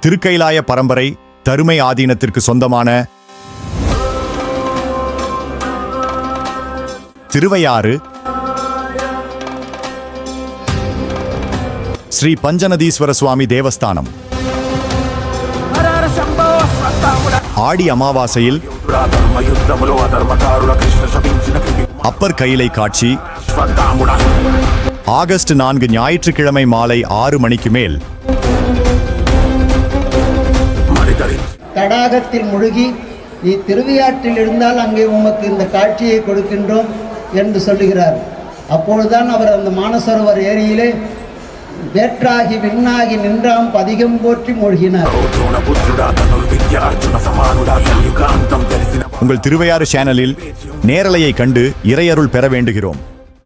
திருக்கைலாய பரம்பரை தருமை ஆதீனத்திற்கு சொந்தமான திருவையாறு ஸ்ரீ பஞ்சநதீஸ்வர சுவாமி தேவஸ்தானம் ஆடி அமாவாசையில் அப்பர் கையிலை காட்சி ஆகஸ்ட் 4 ஞாயிற்றுக்கிழமை மாலை 6 மணிக்கு மேல் தடாகத்தில் முழுகி நீ திருவையாற்றில் இருந்தால் அங்கே உமக்கு இந்த காட்சியை கொடுக்கின்றோம் என்று சொல்லுகிறார். அப்பொழுதுதான் அவர் அந்த மானசரோவர் ஏரியிலே வேற்றாகி விண்ணாகி நின்றாம் பதிகம் போற்றி மூழ்கினார். உங்கள் திருவையாறு சேனலில் நேரலையை கண்டு இறையருள் பெற வேண்டுகிறோம்.